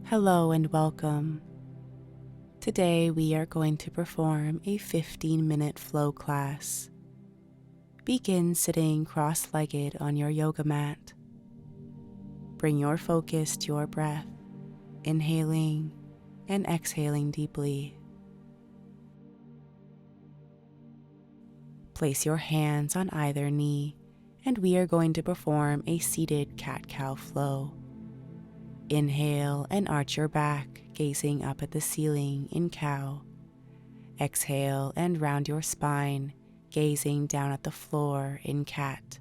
Hello and welcome. Today we are going to perform a 15-minute flow class. Begin sitting cross-legged on your yoga mat. Bring your focus to your breath, inhaling and exhaling deeply. Place your hands on either knee, and we are going to perform a seated cat-cow flow. Inhale and arch your back, gazing up at the ceiling in cow. Exhale and round your spine, gazing down at the floor in cat.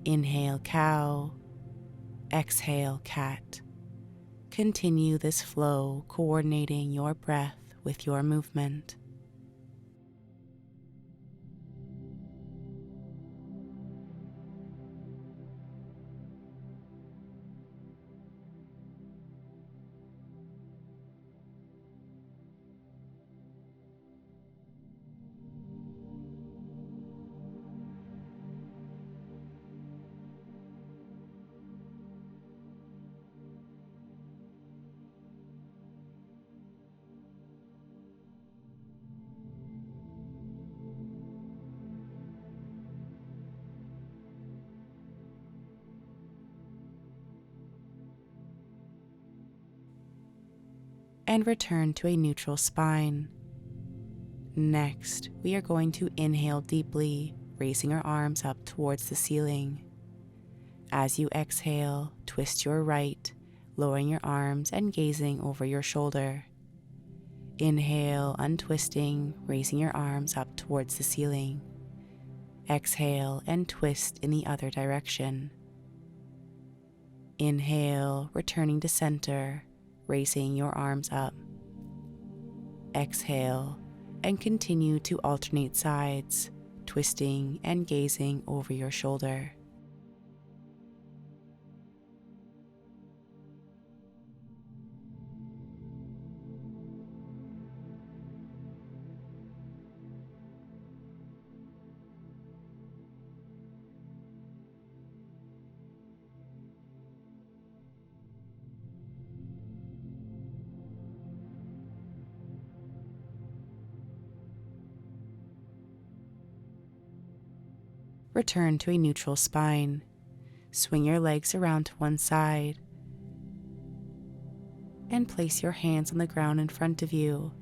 Inhale cow, exhale cat. Continue this flow, coordinating your breath with your movement. And return to a neutral spine. Next, we are going to inhale deeply, raising our arms up towards the ceiling. As you exhale, twist your right, lowering your arms and gazing over your shoulder. Inhale, untwisting, raising your arms up towards the ceiling. Exhale and twist in the other direction. Inhale, returning to center, raising your arms up. Exhale and continue to alternate sides, twisting and gazing over your shoulder. Return to a neutral spine. Swing your legs around to one side and place your hands on the ground in front of you.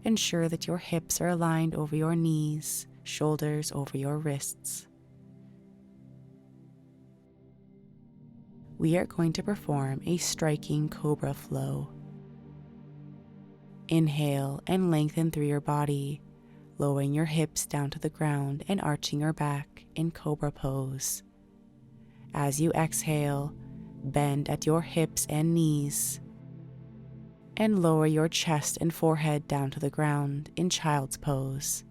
Ensure that your hips are aligned over your knees, shoulders over your wrists. We are going to perform a striking cobra flow. Inhale and lengthen through your body, lowering your hips down to the ground and arching your back in cobra pose. As you exhale, bend at your hips and knees, and lower your chest and forehead down to the ground in child's pose.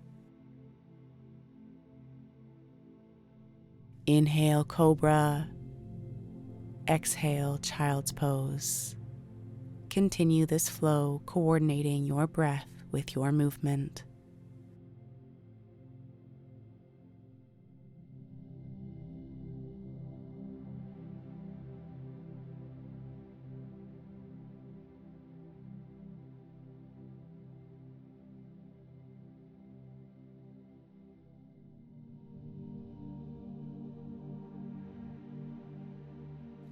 Inhale cobra, exhale child's pose. Continue this flow, coordinating your breath with your movement.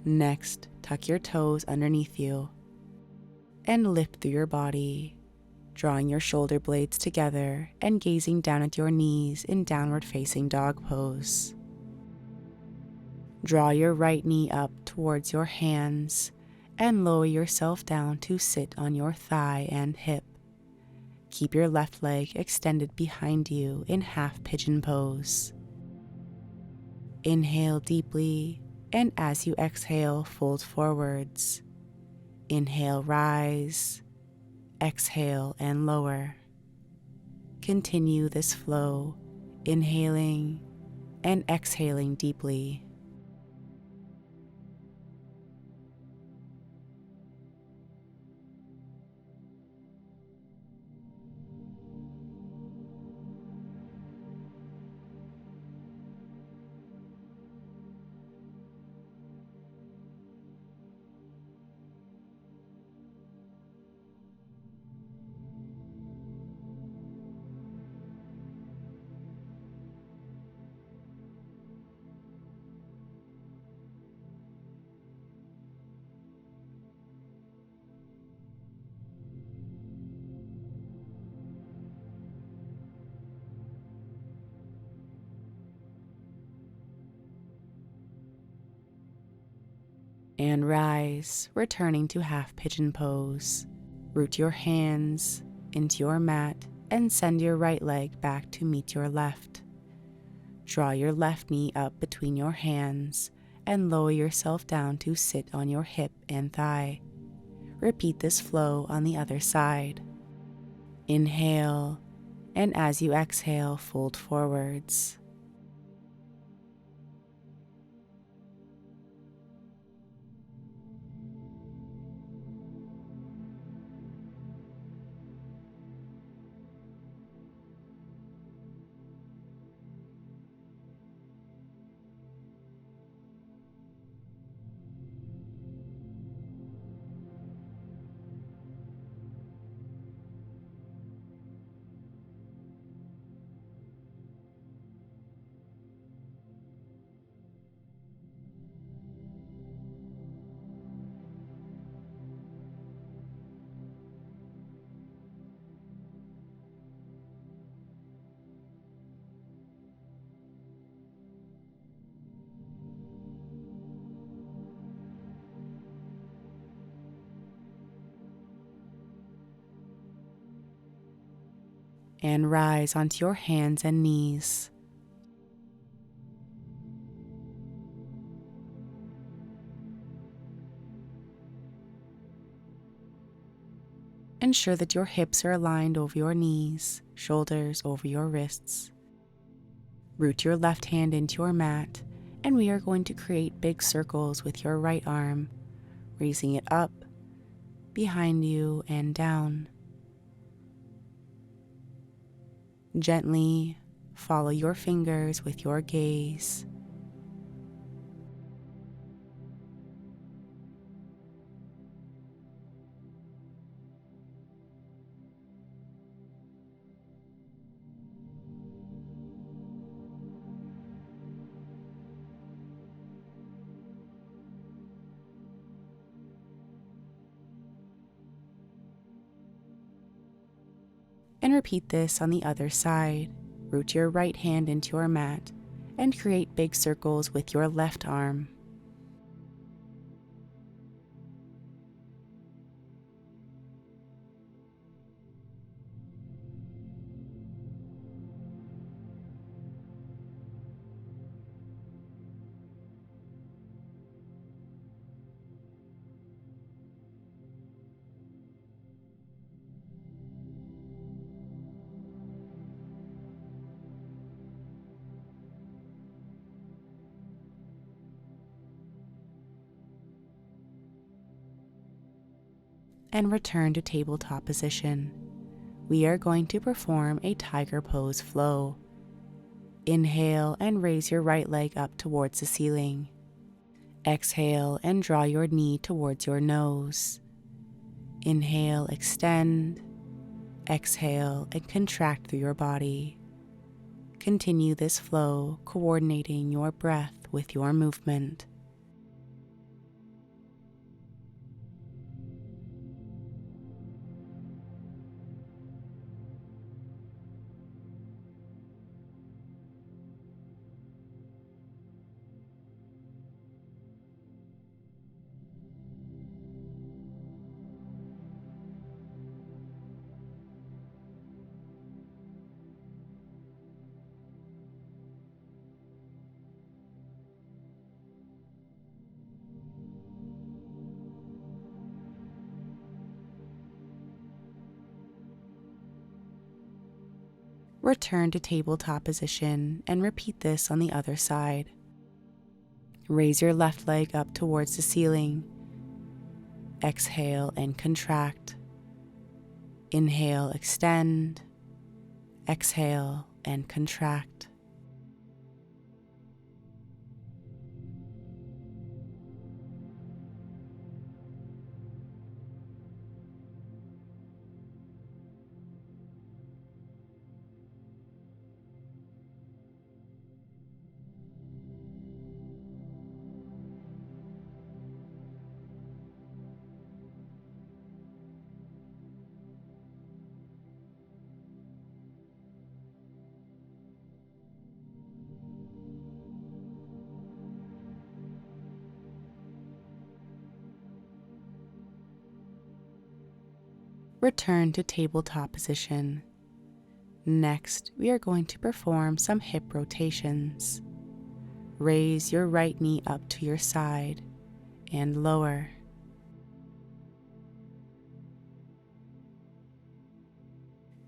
Next, tuck your toes underneath you and lift through your body, drawing your shoulder blades together and gazing down at your knees in downward facing dog pose. Draw your right knee up towards your hands and lower yourself down to sit on your thigh and hip. Keep your left leg extended behind you in half pigeon pose. Inhale deeply, and as you exhale, fold forwards. Inhale, rise. Exhale and lower. Continue this flow, inhaling and exhaling deeply. And rise, returning to half pigeon pose. Root your hands into your mat and send your right leg back to meet your left. Draw your left knee up between your hands and lower yourself down to sit on your hip and thigh. Repeat this flow on the other side. Inhale, and as you exhale, fold forwards. And rise onto your hands and knees. Ensure that your hips are aligned over your knees, shoulders over your wrists. Root your left hand into your mat, and we are going to create big circles with your right arm, raising it up, behind you, and down. Gently follow your fingers with your gaze. And repeat this on the other side. Root your right hand into your mat and create big circles with your left arm. And return to tabletop position. We are going to perform a tiger pose flow. Inhale and raise your right leg up towards the ceiling. Exhale and draw your knee towards your nose. Inhale, extend. Exhale and contract through your body. Continue this flow, coordinating your breath with your movement. Return to tabletop position and repeat this on the other side. Raise your left leg up towards the ceiling. Exhale and contract. Inhale, extend. Exhale and contract. return to tabletop position. Next, we are going to perform some hip rotations. Raise your right knee up to your side and lower.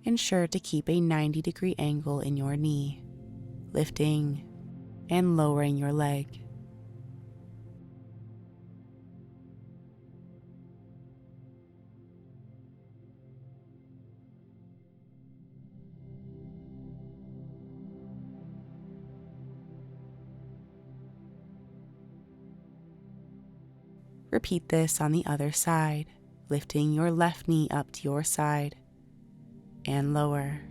Ensure to keep a 90-degree angle in your knee, lifting and lowering your leg. Repeat this on the other side, lifting your left knee up to your side and lower.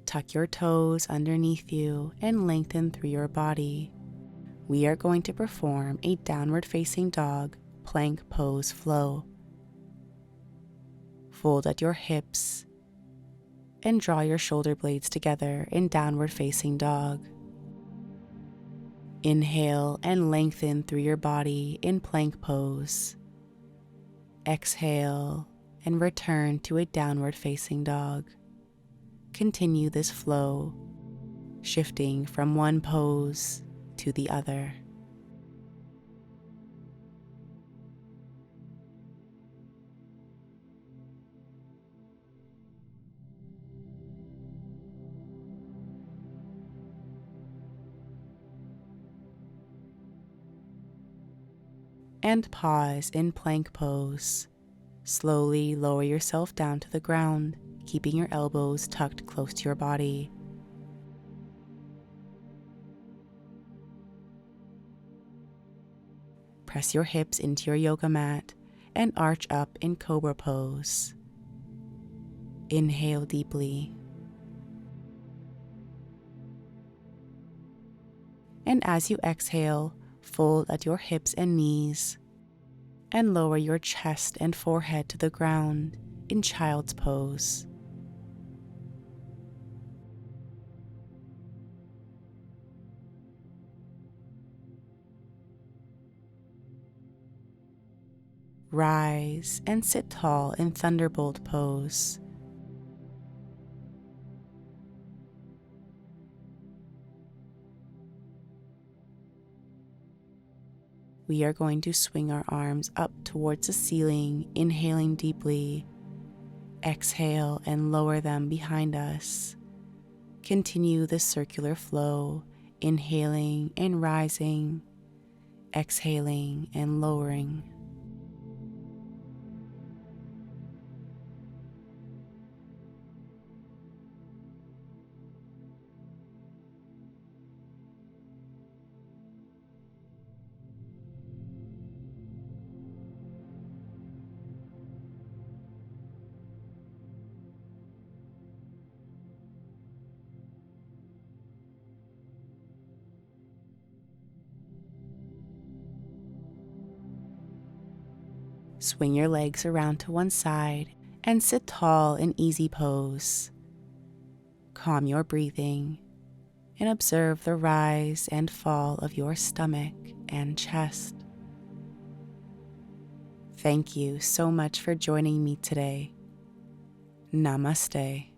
Tuck your toes underneath you and lengthen through your body. We are going to perform a downward facing dog plank pose flow. Fold at your hips and draw your shoulder blades together in downward facing dog. Inhale and lengthen through your body in plank pose. Exhale and return to a downward facing dog. Continue this flow, shifting from one pose to the other. And pause in plank pose. Slowly lower yourself down to the ground, keeping your elbows tucked close to your body. Press your hips into your yoga mat and arch up in cobra pose. Inhale deeply. And as you exhale, fold at your hips and knees and lower your chest and forehead to the ground in child's pose. Rise and sit tall in thunderbolt pose. We are going to swing our arms up towards the ceiling, inhaling deeply. Exhale and lower them behind us. Continue the circular flow, inhaling and rising, exhaling and lowering. Swing your legs around to one side and sit tall in easy pose. Calm your breathing and observe the rise and fall of your stomach and chest. Thank you so much for joining me today. Namaste.